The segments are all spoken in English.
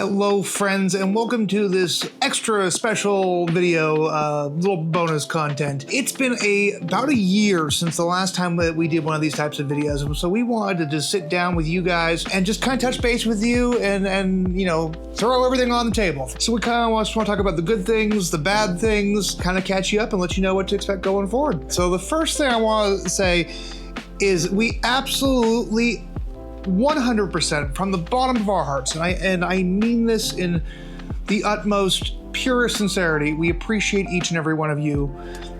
Hello friends, and welcome to this extra special video, little bonus content. It's been about a year since the last time that we did one of these types of videos, and so we wanted to just sit down with you guys and just kind of touch base with you and you know, throw everything on the table. So we kind of want to talk about the good things, the bad things, kind of catch you up and let you know what to expect going forward. So the first thing I want to say is we absolutely 100% from the bottom of our hearts, and I mean this in the utmost purest sincerity, we appreciate each and every one of you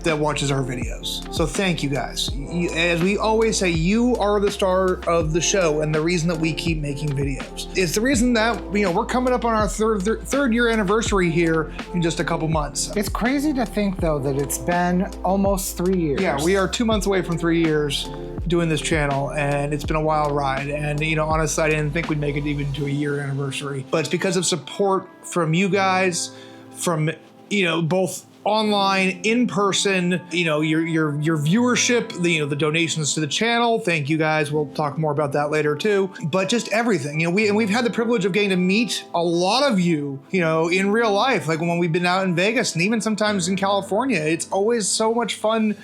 that watches our videos. So thank you guys. As we always say, you are the star of the show and the reason that we keep making videos. It's the reason that, you know, we're coming up on our third year anniversary here in just a couple months. It's crazy to think though that it's been almost 3 years. Yeah, we are 2 months away from 3 years doing this channel, and it's been a wild ride. And you know, honestly, I didn't think we'd make it even to a year anniversary, but it's because of support from you guys, from, you know, both online, in person, you know, your viewership, the donations to the channel. Thank you guys. We'll talk more about that later too. But just everything, you know, we've had the privilege of getting to meet a lot of you, you know, in real life, like when we've been out in Vegas and even sometimes in California. It's always so much fun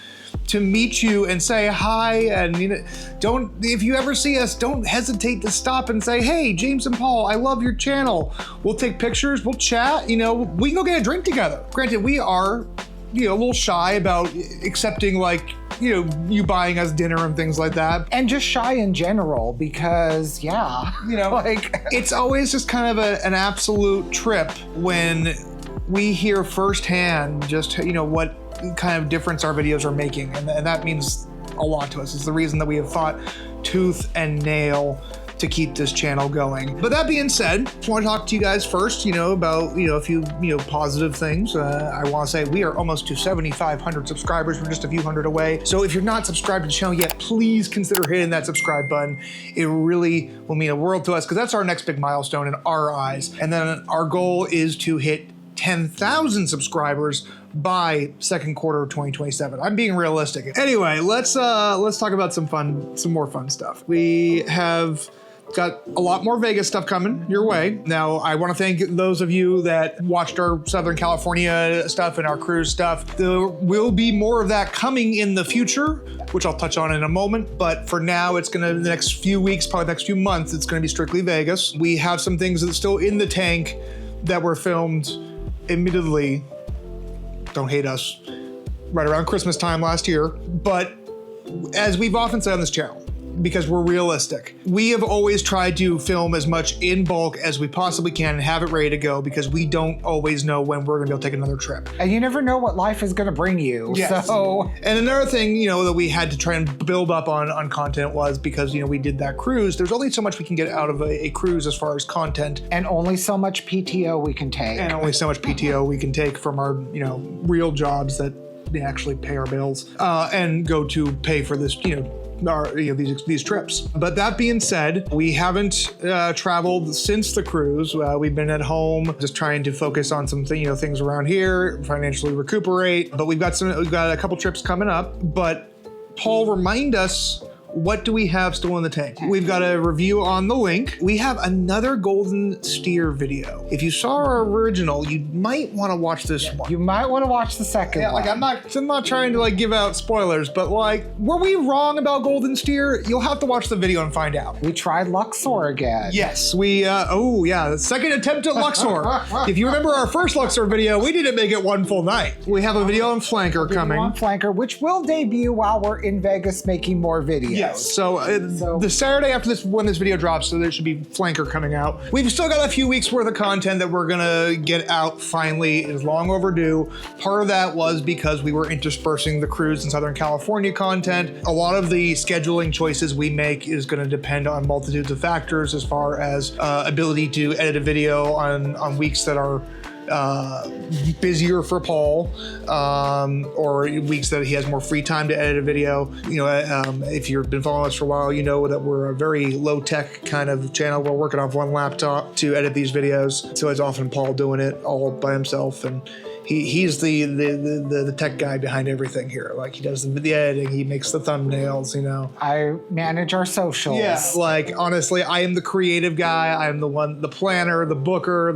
to meet you and say hi, and you know, if you ever see us, don't hesitate to stop and say, hey, James and Paul, I love your channel. We'll take pictures, we'll chat, you know, we can go get a drink together. Granted, we are, you know, a little shy about accepting, like, you know, you buying us dinner and things like that. And just shy in general, because yeah, you know, like it's always just kind of an absolute trip when we hear firsthand just, you know, what kind of difference our videos are making, and that means a lot to us. It's the reason that we have fought tooth and nail to keep this channel going. But that being said, I want to talk to you guys first, you know, about, you know, a few, you know, positive things. I want to say we are almost to 7,500 subscribers. We're just a few hundred away. So if you're not subscribed to the channel yet, please consider hitting that subscribe button. It really will mean a world to us, because that's our next big milestone in our eyes. And then our goal is to hit 10,000 subscribers by second quarter of 2027. I'm being realistic. Anyway, let's talk about some more fun stuff. We have got a lot more Vegas stuff coming your way. Now, I want to thank those of you that watched our Southern California stuff and our cruise stuff. There will be more of that coming in the future, which I'll touch on in a moment. But for now, it's gonna, the next few weeks, probably the next few months, it's gonna be strictly Vegas. We have some things that's still in the tank that were filmed, admittedly, don't hate us, right around Christmas time last year. But as we've often said on this channel, because we're realistic, we have always tried to film as much in bulk as we possibly can and have it ready to go, because we don't always know when we're gonna be able to take another trip. And you never know what life is gonna bring you. Yes. So. And another thing, you know, that we had to try and build up on content was because, you know, we did that cruise. There's only so much we can get out of a cruise as far as content. And only so much PTO we can take. And only so much PTO we can take from our, you know, real jobs that they actually pay our bills and go to pay for this, you know, these trips. But that being said, we haven't traveled since the cruise. We've been at home, just trying to focus on some things around here, financially recuperate. But we've got a couple trips coming up. But Paul, remind us, what do we have still in the tank? We've got a review on the link. We have another Golden Steer video. If you saw our original, you might want to watch this one. You might want to watch the second one. Like I'm not trying to like give out spoilers, but like, were we wrong about Golden Steer? You'll have to watch the video and find out. We tried Luxor again. Yes, we, oh yeah, the second attempt at Luxor. If you remember our first Luxor video, we didn't make it one full night. We have a video on Flanker coming. On Flanker, which will debut while we're in Vegas making more videos. Yes, so the Saturday after this, when this video drops, so there should be Flanker coming out. We've still got a few weeks worth of content that we're gonna get out finally. It is long overdue. Part of that was because we were interspersing the cruise in Southern California content. A lot of the scheduling choices we make is gonna depend on multitudes of factors as far as ability to edit a video on weeks that are busier for Paul, or weeks that he has more free time to edit a video. You know, if you've been following us for a while, you know that we're a very low-tech kind of channel. We're working off one laptop to edit these videos, so it's often Paul doing it all by himself, and he's the tech guy behind everything here. Like, he does the editing, he makes the thumbnails, you know. I manage our socials. Yeah, like, honestly, I am the creative guy. I'm the planner, the booker,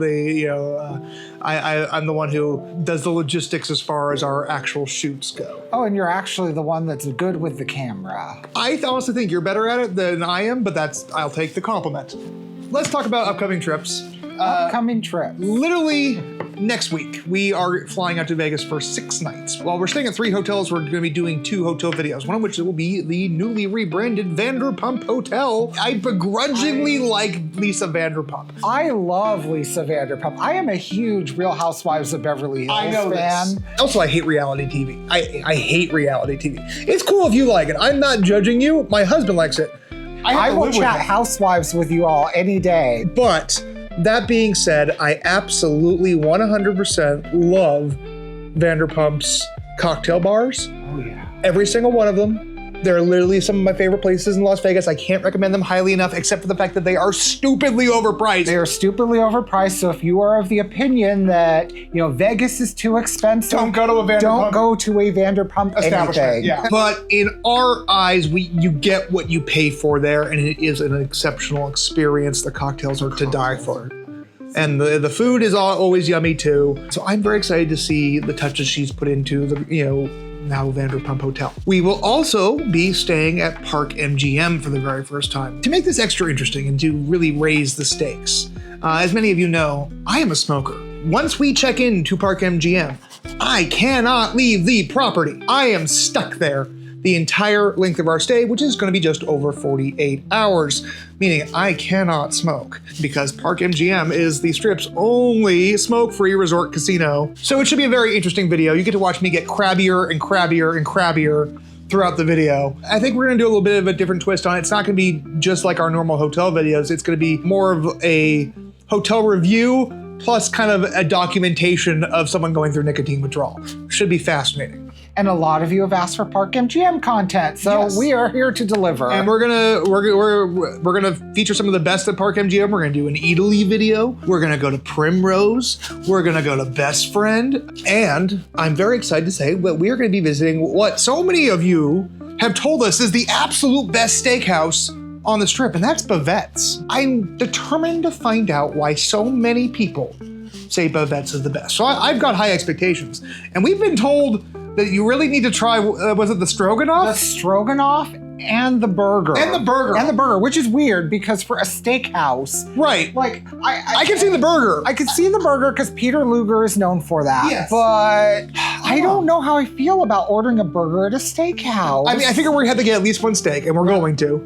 I'm the one who does the logistics as far as our actual shoots go. Oh, and you're actually the one that's good with the camera. I honestly think you're better at it than I am, but I'll take the compliment. Let's talk about upcoming trips. Upcoming trip. Literally next week, we are flying out to Vegas for 6 nights. While we're staying at 3 hotels, we're going to be doing 2 hotel videos, one of which will be the newly rebranded Vanderpump Hotel. I begrudgingly like Lisa Vanderpump. I love Lisa Vanderpump. I am a huge Real Housewives of Beverly Hills fan. Also, I hate reality TV. I hate reality TV. It's cool if you like it. I'm not judging you. My husband likes it. I will chat Housewives with you all any day. But that being said, I absolutely 100% love Vanderpump's cocktail bars. Oh, yeah. Every single one of them. They're literally some of my favorite places in Las Vegas. I can't recommend them highly enough, except for the fact that they are stupidly overpriced. They are stupidly overpriced, so if you are of the opinion that, Vegas is too expensive, don't go to a Vanderpump. Don't go to a Vanderpump anything. Yeah. But in our eyes, you get what you pay for there, and it is an exceptional experience. The cocktails are to die for. And the food is always yummy too. So I'm very excited to see the touches she's put into the, now Vanderpump Hotel. We will also be staying at Park MGM for the very first time. To make this extra interesting and to really raise the stakes, as many of you know, I am a smoker. Once we check into Park MGM, I cannot leave the property. I am stuck there the entire length of our stay, which is going to be just over 48 hours, meaning I cannot smoke because Park MGM is the Strip's only smoke-free resort casino. So it should be a very interesting video. You get to watch me get crabbier and crabbier and crabbier throughout the video. I think we're gonna do a little bit of a different twist on it. It's not gonna be just like our normal hotel videos. It's gonna be more of a hotel review plus kind of a documentation of someone going through nicotine withdrawal. Should be fascinating. And a lot of you have asked for Park MGM content, so yes, we are here to deliver. And we're gonna feature some of the best at Park MGM. We're gonna do an Italy video. We're gonna go to Primrose. We're gonna go to Best Friend, and I'm very excited to say that we are gonna be visiting what so many of you have told us is the absolute best steakhouse on the Strip, and that's Bavette's. I'm determined to find out why so many people say Bavette's is the best. So I've got high expectations, and we've been told that you really need to try, was it the stroganoff? The stroganoff and the burger. And the burger. And the burger, which is weird because for a steakhouse. Right. Like, I can see the burger. I can see the burger because Peter Luger is known for that. Yes. But I don't know how I feel about ordering a burger at a steakhouse. I mean, I figure we had to get at least one steak, and we're going to.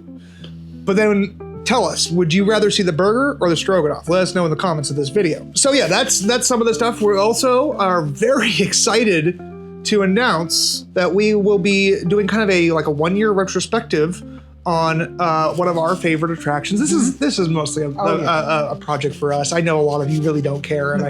But then tell us, would you rather see the burger or the stroganoff? Let us know in the comments of this video. So yeah, that's some of the stuff. We also are very excited to announce that we will be doing kind of a 1-year retrospective on one of our favorite attractions. This is mostly a project for us. I know a lot of you really don't care, and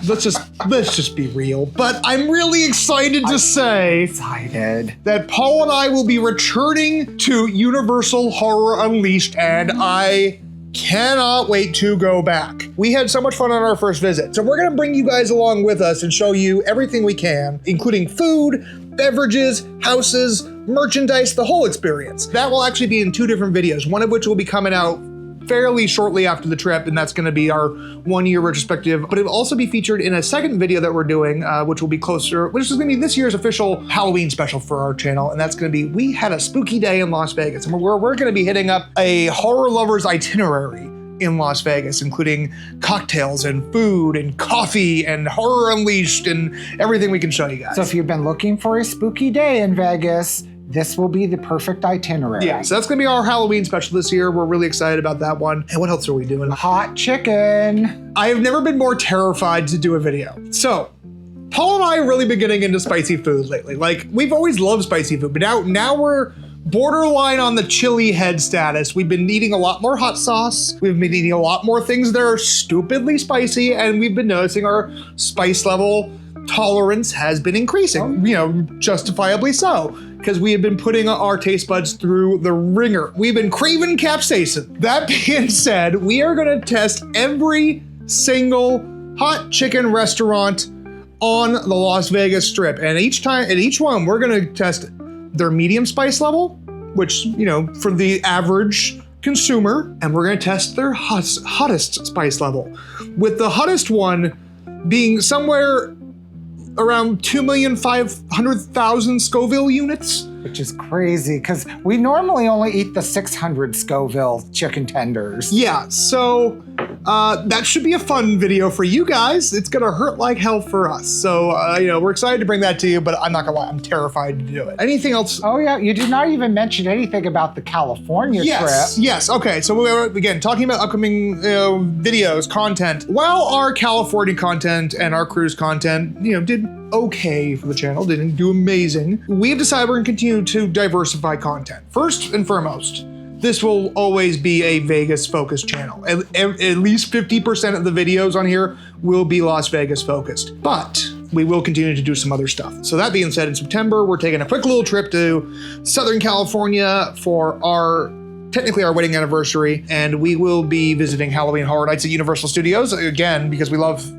let's just be real. But I'm really excited to say that Paul and I will be returning to Universal Horror Unleashed, and I cannot wait to go back. We had so much fun on our first visit, so we're gonna bring you guys along with us and show you everything we can, including food, beverages, houses, merchandise, the whole experience. That will actually be in 2 different videos, one of which will be coming out fairly shortly after the trip, and that's gonna be our 1-year retrospective, but it'll also be featured in a second video that we're doing, which will be closer, which is gonna be this year's official Halloween special for our channel, and that's gonna be, we had a spooky day in Las Vegas, and we're gonna be hitting up a horror lover's itinerary in Las Vegas, including cocktails and food and coffee and Horror Unleashed and everything we can show you guys. So if you've been looking for a spooky day in Vegas, this will be the perfect itinerary. Yeah, so that's gonna be our Halloween special this year. We're really excited about that one. And what else are we doing? Hot chicken. I have never been more terrified to do a video. So, Paul and I have really been getting into spicy food lately. Like, we've always loved spicy food, but now we're borderline on the chili head status. We've been eating a lot more hot sauce. We've been eating a lot more things that are stupidly spicy, and we've been noticing our spice level tolerance has been increasing, you know, justifiably so, because we have been putting our taste buds through the ringer. We've been craving capsaicin. That being said, we are gonna test every single hot chicken restaurant on the Las Vegas Strip. And each time, at each one, we're gonna test their medium spice level, which, you know, for the average consumer, and we're gonna test their hottest spice level, with the hottest one being somewhere around 2,500,000 Scoville units. Which is crazy, because we normally only eat the 600 Scoville chicken tenders. Yeah, so that should be a fun video for you guys. It's gonna hurt like hell for us. So, you know, we're excited to bring that to you, but I'm not gonna lie, I'm terrified to do it. Anything else? Oh yeah, you did not even mention anything about the California trip. Yes, okay, so we were, again, talking about upcoming videos, content. While our California content and our cruise content, you know, did okay for the channel, didn't do amazing, we've decided we're gonna continue to diversify content. First and foremost, this will always be a Vegas-focused channel. At least 50% of the videos on here will be Las Vegas-focused, but we will continue to do some other stuff. So that being said, in September, we're taking a quick little trip to Southern California for technically our wedding anniversary, and we will be visiting Halloween Horror Nights at Universal Studios, again, because we love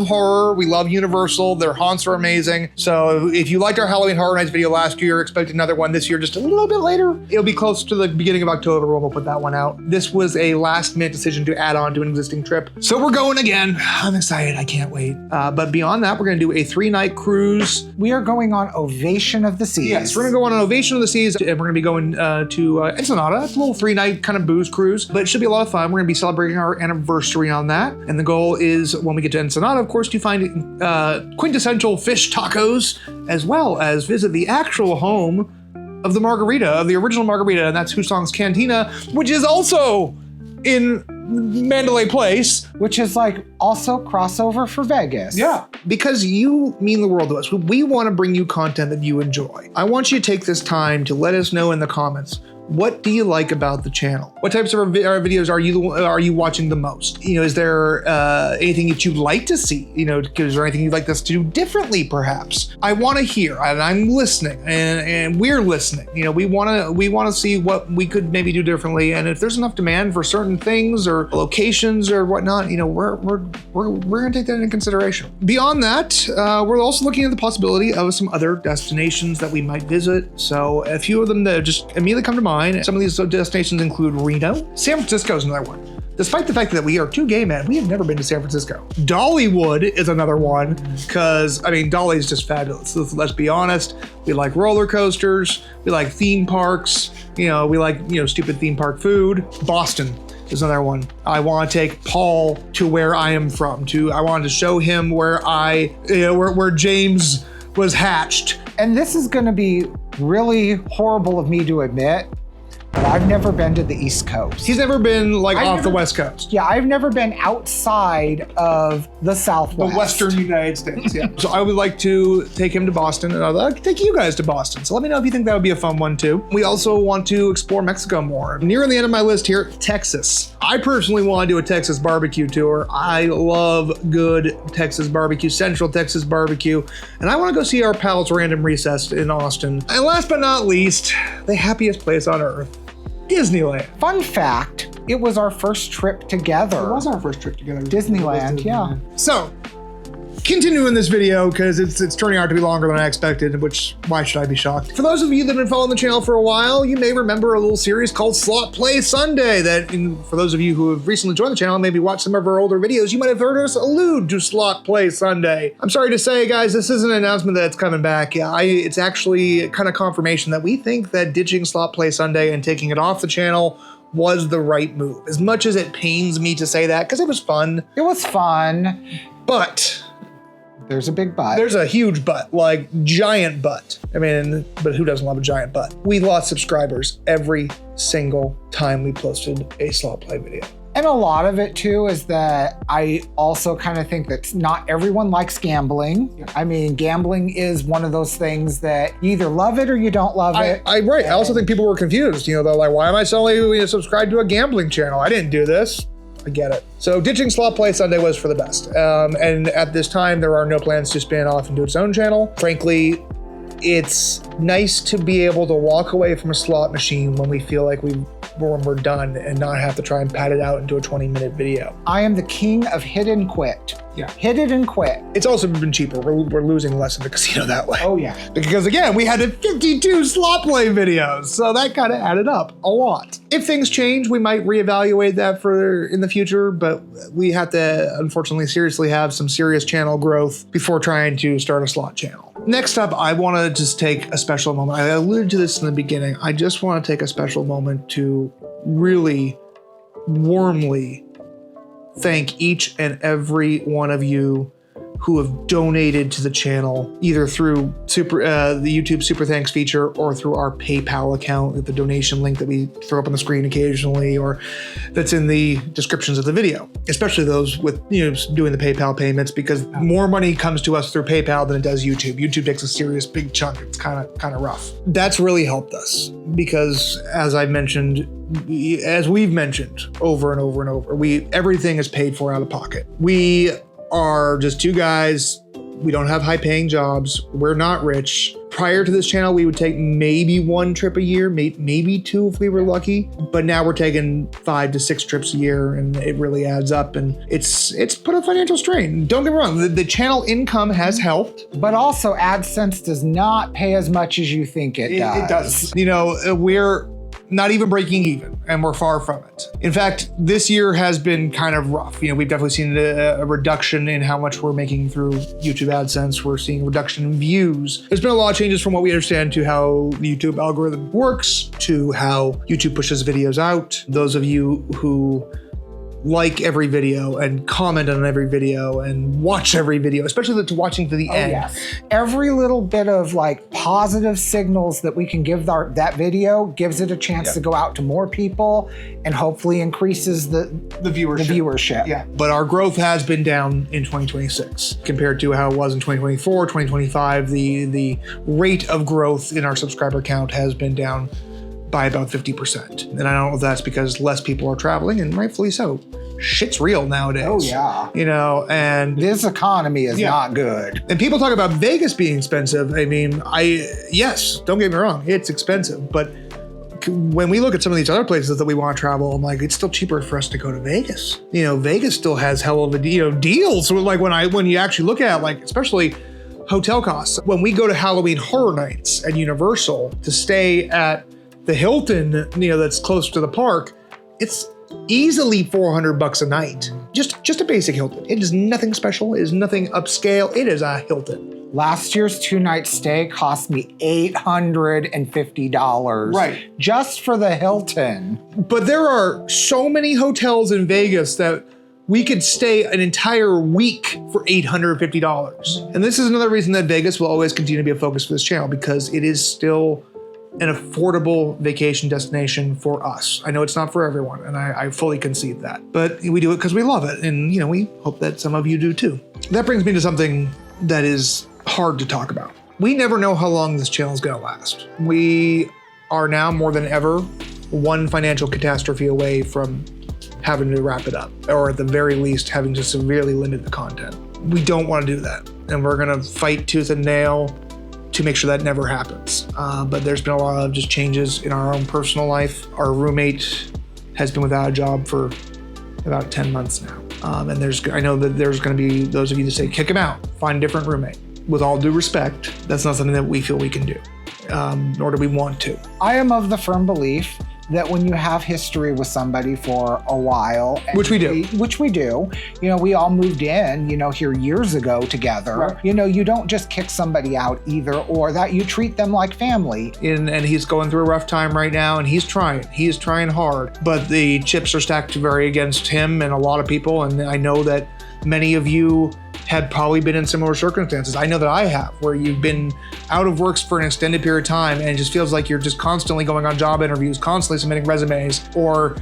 horror, we love Universal, their haunts are amazing. So if you liked our Halloween Horror Nights video last year, expect another one this year, just a little bit later. It'll be close to the beginning of October when we'll put that one out. This was a last minute decision to add on to an existing trip. So we're going again. I'm excited, I can't wait. But beyond that, we're gonna do a 3-night cruise. We are going on Ovation of the Seas. Yes, we're gonna go on an Ovation of the Seas, and we're gonna be going to Ensenada. It's a little 3-night kind of booze cruise, but it should be a lot of fun. We're gonna be celebrating our anniversary on that. And the goal is, when we get to Ensenada, of course, to find quintessential fish tacos, as well as visit the actual home of the margarita, of the original margarita, and that's Husong's Cantina, which is also in Mandalay Place. Which is like also crossover for Vegas. Yeah, because you mean the world to us. We want to bring you content that you enjoy. I want you to take this time to let us know in the comments, what do you like about the channel? What types of our videos are you watching the most? You know, is there anything that you'd like to see? You know, is there anything you'd like us to do differently, perhaps? I want to hear, and I'm listening, and we're listening. You know, we want to see what we could maybe do differently, and if there's enough demand for certain things or locations or whatnot, you know, we're gonna take that into consideration. Beyond that, we're also looking at the possibility of some other destinations that we might visit. So a few of them that just immediately come to mind. Some of these destinations include Reno. San Francisco is another one. Despite the fact that we are 2 gay men, we have never been to San Francisco. Dollywood is another one, because, I mean, Dolly's just fabulous. Let's be honest. We like roller coasters. We like theme parks. You know, we like, you know, stupid theme park food. Boston is another one. I want to take Paul to where I am from. I wanted to show him where where James was hatched. And this is gonna be really horrible of me to admit, but I've never been to the East Coast. He's never been like off the West Coast. Yeah, I've never been outside of the Southwest. The Western United States, yeah. So I would like to take him to Boston, and I'd like to take you guys to Boston. So let me know if you think that would be a fun one too. We also want to explore Mexico more. Near the end of my list here, Texas. I personally want to do a Texas barbecue tour. I love good Texas barbecue, Central Texas barbecue, and I want to go see our pals Random Recess in Austin. And last but not least, the happiest place on earth, Disneyland. Fun fact, it was our first trip together. It was our first trip together. Disneyland, yeah. So, continuing this video, because it's turning out to be longer than I expected, which, why should I be shocked? For those of you that have been following the channel for a while, you may remember a little series called Slot Play Sunday that, for those of you who have recently joined the channel, maybe watched some of our older videos, you might have heard us allude to Slot Play Sunday. I'm sorry to say, guys, this isn't an announcement that it's coming back. Yeah, it's actually kind of confirmation that we think that ditching Slot Play Sunday and taking it off the channel was the right move. As much as it pains me to say that, because it was fun. It was fun. But there's a big butt. There's a huge butt, like giant butt. I mean, but who doesn't love a giant butt? We lost subscribers every single time we posted a Slot Play video. And a lot of it too is that I also kind of think that not everyone likes gambling. I mean, gambling is one of those things that you either love it or you don't love it. Right. I also think people were confused. They're like, why am I suddenly subscribed to a gambling channel? I didn't do this. I get it. So ditching Slot Play Sunday was for the best. And at this time, there are no plans to spin off into its own channel. Frankly, it's nice to be able to walk away from a slot machine when we feel like we're done and not have to try and pad it out into a 20-minute video. I am the king of hit and quit. Yeah. Hit it and quit. It's also been cheaper. We're losing less in the casino that way. Oh, yeah. Because again, we had 52 slot play videos, so that kind of added up a lot. If things change, we might reevaluate that for in the future, but we have to, unfortunately, seriously have some serious channel growth before trying to start a slot channel. Next up, I want to just take a special moment. I alluded to this in the beginning. I just want to take a special moment to really warmly thank each and every one of you who have donated to the channel, either through the YouTube Super Thanks feature or through our PayPal account, the donation link that we throw up on the screen occasionally, or that's in the descriptions of the video, especially those with doing the PayPal payments, because more money comes to us through PayPal than it does YouTube. YouTube takes a serious big chunk. It's kind of rough. That's really helped us because, as we've mentioned over and over and over, everything is paid for out of pocket. We are just two guys. We don't have high paying jobs. We're not rich. Prior to this channel, we would take maybe one trip a year, maybe two if we were lucky. But now we're taking 5 to 6 trips a year, and it really adds up, and it's put a financial strain. Don't get me wrong, the channel income has helped. But also AdSense does not pay as much as you think it does. It does. We're not even breaking even, and we're far from it. In fact, this year has been kind of rough. We've definitely seen a reduction in how much we're making through YouTube AdSense. We're seeing a reduction in views. There's been a lot of changes from what we understand to how the YouTube algorithm works, to how YouTube pushes videos out. Those of you who like every video and comment on every video and watch every video, especially that's watching to the end. Yes. Every little bit of positive signals that we can give that video gives it a chance to go out to more people and hopefully increases the viewership. Yeah. But our growth has been down in 2026 compared to how it was in 2024, 2025. The rate of growth in our subscriber count has been down by about 50%. And I don't know if that's because less people are traveling, and rightfully so. Shit's real nowadays. Oh, yeah. And this economy is not good. And people talk about Vegas being expensive. I mean, yes, don't get me wrong, it's expensive. But when we look at some of these other places that we want to travel, I'm like, it's still cheaper for us to go to Vegas. Vegas still has hell of a deals. So when you actually look at especially hotel costs. When we go to Halloween Horror Nights at Universal to stay at the Hilton, that's close to the park, it's easily $400 a night. Just a basic Hilton. It is nothing special. It is nothing upscale. It is a Hilton. Last year's 2-night stay cost me $850. Right. Just for the Hilton. But there are so many hotels in Vegas that we could stay an entire week for $850. And this is another reason that Vegas will always continue to be a focus for this channel, because it is still an affordable vacation destination for us. I know it's not for everyone, and I fully concede that. But we do it because we love it, and we hope that some of you do too. That brings me to something that is hard to talk about. We never know how long this channel is gonna last. We are now more than ever one financial catastrophe away from having to wrap it up, or at the very least having to severely limit the content. We don't want to do that, and we're gonna fight tooth and nail to make sure that never happens. But there's been a lot of just changes in our own personal life. Our roommate has been without a job for about 10 months now. And I know that there's gonna be those of you that say, kick him out, find a different roommate. With all due respect, that's not something that we feel we can do, nor do we want to. I am of the firm belief that when you have history with somebody for a while, which we do, we all moved in, here years ago together. Right. You don't just kick somebody out either, or that you treat them like family. And he's going through a rough time right now, and he is trying hard, but the chips are stacked very against him and a lot of people. And I know that many of you had probably been in similar circumstances. I know that I have, where you've been out of works for an extended period of time, and it just feels like you're just constantly going on job interviews, constantly submitting resumes, or,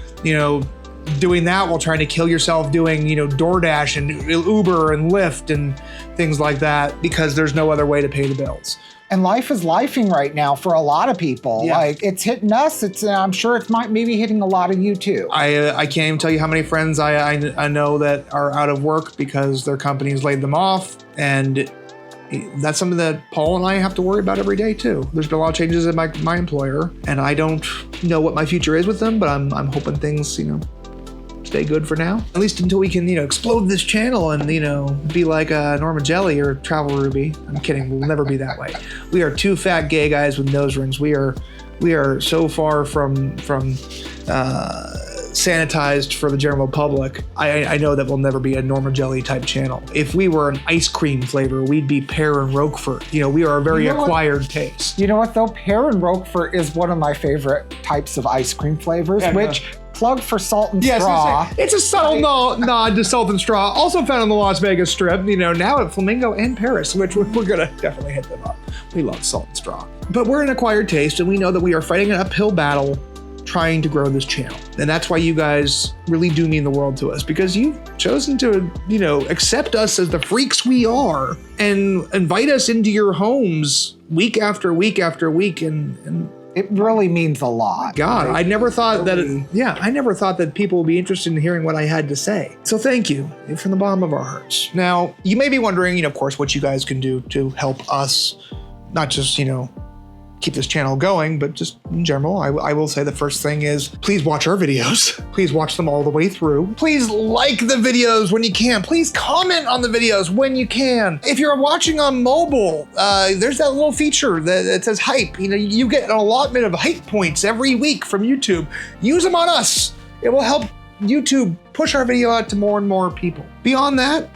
doing that while trying to kill yourself doing, you know, DoorDash and Uber and Lyft and things like that because there's no other way to pay the bills. And life is lifing right now for a lot of people. Yeah. Like it's hitting us. I'm sure it's maybe hitting a lot of you too. I can't even tell you how many friends I know that are out of work because their companies laid them off, and that's something that Paul and I have to worry about every day too. There's been a lot of changes at my employer, and I don't know what my future is with them, but I'm hoping things, you know, stay good for now. At least until we can, you know, explode this channel and, you know, be like Norma Jelly or Travel Ruby. I'm kidding. We'll never be that way. We are two fat gay guys with nose rings. We are so far from sanitized for the general public. I know that we'll never be a Norma Jelly type channel. If we were an ice cream flavor, we'd be pear and Roquefort. You know, we are a very acquired taste. You know what though? Pear and Roquefort is one of my favorite types of ice cream flavors, which plug for Salt and Straw. It's a subtle nod to Salt and Straw, also found on the Las Vegas Strip, you know, now at Flamingo and Paris, which we're gonna definitely hit them up. We love Salt and Straw. But we're an acquired taste, and we know that we are fighting an uphill battle trying to grow this channel. And that's why you guys really do mean the world to us, because you've chosen to, you know, accept us as the freaks we are and invite us into your homes week after week after week, and it really means a lot. God, I never thought I never thought that people would be interested in hearing what I had to say. So thank you from the bottom of our hearts. Now, you may be wondering, you know, of course, what you guys can do to help us, not just, you know, keep this channel going, but just in general. I will say the first thing is, please watch our videos. Please watch them all the way through. Please like the videos when you can. Please comment on the videos when you can. If you're watching on mobile, there's that little feature that says hype. You know, you get an allotment of hype points every week from YouTube. Use them on us. It will help YouTube push our video out to more and more people. Beyond that,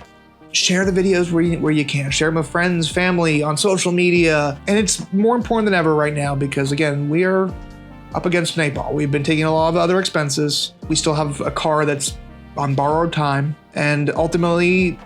share the videos where you can. Share them with friends, family, on social media. And it's more important than ever right now because, again, we are up against an 8-ball. We've been taking a lot of other expenses. We still have a car that's on borrowed time. And ultimately,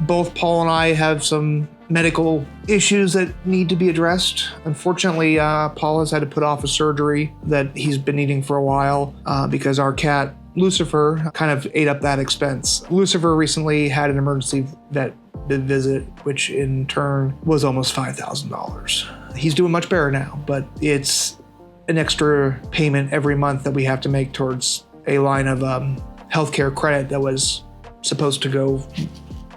both Paul and I have some medical issues that need to be addressed. Unfortunately, Paul has had to put off a surgery that he's been needing for a while because our cat, Lucifer, kind of ate up that expense. Lucifer recently had an emergency vet visit, which in turn was almost $5,000. He's doing much better now, but it's an extra payment every month that we have to make towards a line of healthcare credit that was supposed to go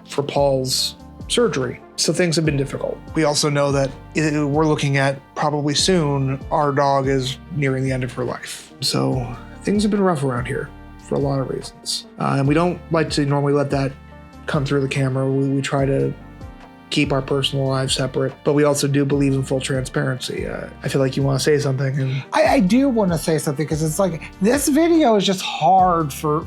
for Paul's surgery. So things have been difficult. We also know that we're looking at probably soon, our dog is nearing the end of her life. So things have been rough around here for a lot of reasons. And we don't like to normally let that come through the camera. We try to keep our personal lives separate, but we also do believe in full transparency. I feel like you want to say something. And I do want to say something because it's like, this video is just hard for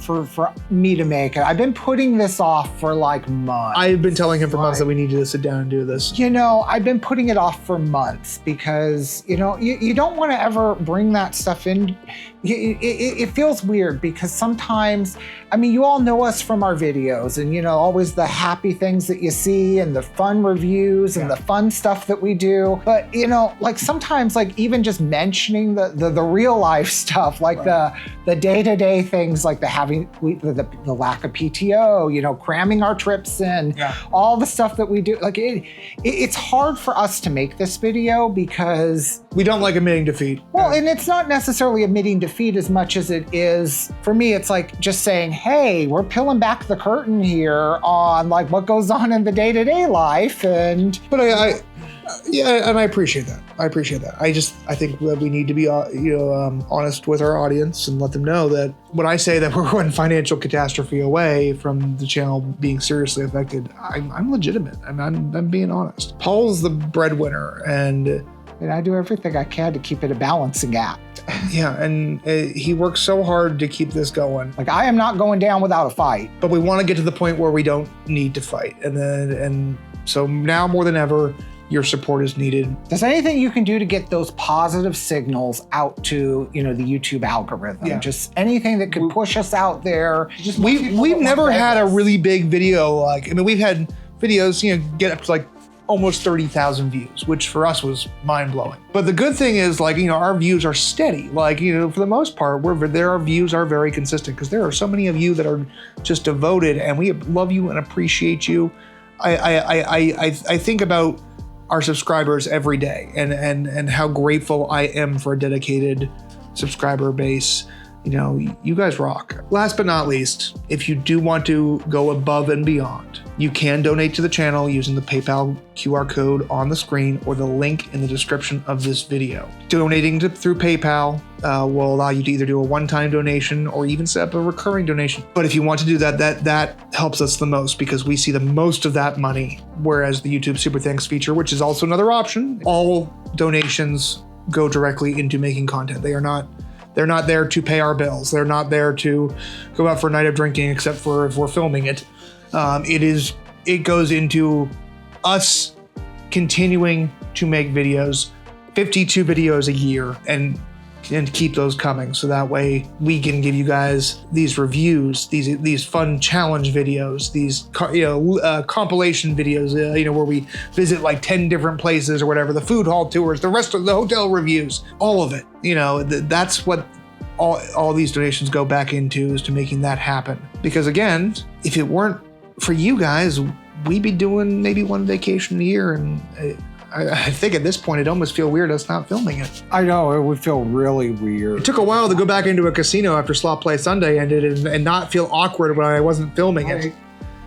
me to make. I've been putting this off for like months. I've been telling him for months that we need to sit down and do this. You know, I've been putting it off for months because, you know, you don't want to ever bring that stuff in. It feels weird because sometimes, I mean, you all know us from our videos and, you know, always the happy things that you see and the fun reviews and the fun stuff that we do. But, you know, like sometimes like even just mentioning the real life stuff, like the day-to-day things, like the lack of PTO, you know, cramming our trips in, all the stuff that we do. Like it's hard for us to make this video because we don't like admitting defeat. Well, and it's not necessarily admitting defeat as much as it is, for me, it's like just saying, hey, we're peeling back the curtain here on like what goes on in the day-to-day life. But yeah, and I appreciate that. I think that we need to be, honest with our audience and let them know that when I say that we're one financial catastrophe away from the channel being seriously affected, I'm legitimate. I'm being honest. Paul's the breadwinner, and I do everything I can to keep it a balancing act. Yeah, and he works so hard to keep this going. Like, I am not going down without a fight. But we want to get to the point where we don't need to fight. And so now more than ever, your support is needed. There's anything you can do to get those positive signals out to, you know, the YouTube algorithm. Yeah. Just anything that could push us out there. We've never had a really big video. Like, I mean, we've had videos, you know, get up to like almost 30,000 views, which for us was mind blowing. But the good thing is, like, you know, our views are steady. Like, you know, for the most part, our views are very consistent because there are so many of you that are just devoted, and we love you and appreciate you. I think about our subscribers every day and how grateful I am for a dedicated subscriber base. You know, you guys rock. Last but not least, if you do want to go above and beyond, you can donate to the channel using the PayPal QR code on the screen or the link in the description of this video. Donating through PayPal will allow you to either do a one-time donation or even set up a recurring donation. But if you want to do that, that helps us the most because we see the most of that money, whereas the YouTube Super Thanks feature, which is also another option, all donations go directly into making content. They're not there to pay our bills. They're not there to go out for a night of drinking, except for if we're filming it. It goes into us continuing to make videos, 52 videos a year, and keep those coming. So that way we can give you guys these reviews, these fun challenge videos, these compilation videos, where we visit like 10 different places or whatever, the food hall tours, the rest of the hotel reviews, all of it. You know, that's what all these donations go back into, is to making that happen. Because again, if it weren't for you guys, we'd be doing maybe one vacation a year, and I think at this point it'd almost feel weird us not filming it. I know, it would feel really weird. It took a while to go back into a casino after Slot Play Sunday ended and not feel awkward when I wasn't filming it.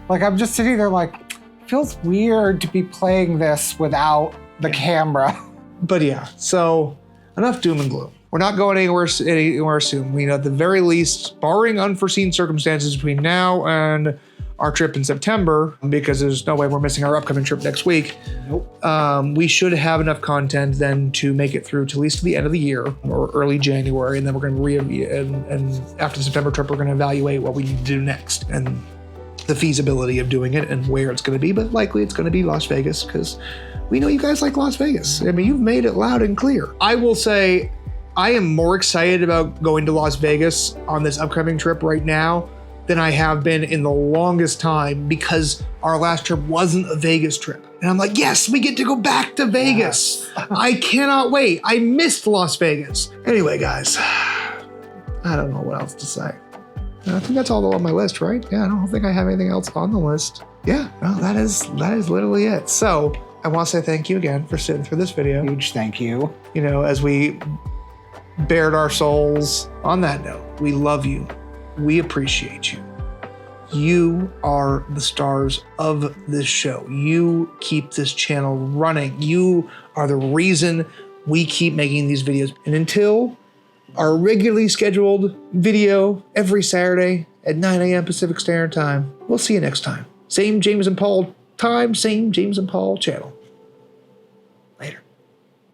Like, I'm just sitting there like, it feels weird to be playing this without the camera. But yeah, so enough doom and gloom. We're not going anywhere soon. We know, at the very least, barring unforeseen circumstances between now and our trip in September, because there's no way we're missing our upcoming trip next week. Nope. We should have enough content then to make it through to at least the end of the year or early January, and then we're going to and after the September trip, we're going to evaluate what we need to do next and the feasibility of doing it and where it's going to be. But likely it's going to be Las Vegas because we know you guys like Las Vegas. I mean, you've made it loud and clear. I will say I am more excited about going to Las Vegas on this upcoming trip right now than I have been in the longest time, because our last trip wasn't a Vegas trip. And I'm like, yes, we get to go back to Vegas. Yes. I cannot wait. I missed Las Vegas. Anyway, guys, I don't know what else to say. I think that's all on my list, right? Yeah, I don't think I have anything else on the list. Yeah, no, that is literally it. So I want to say thank you again for sitting through this video. Huge thank you. You know, as we bared our souls. On that note, we love you. We appreciate you. You are the stars of this show. You keep this channel running. You are the reason we keep making these videos. And until our regularly scheduled video every Saturday at 9 a.m. Pacific Standard Time, we'll see you next time. Same James and Paul time, same James and Paul channel.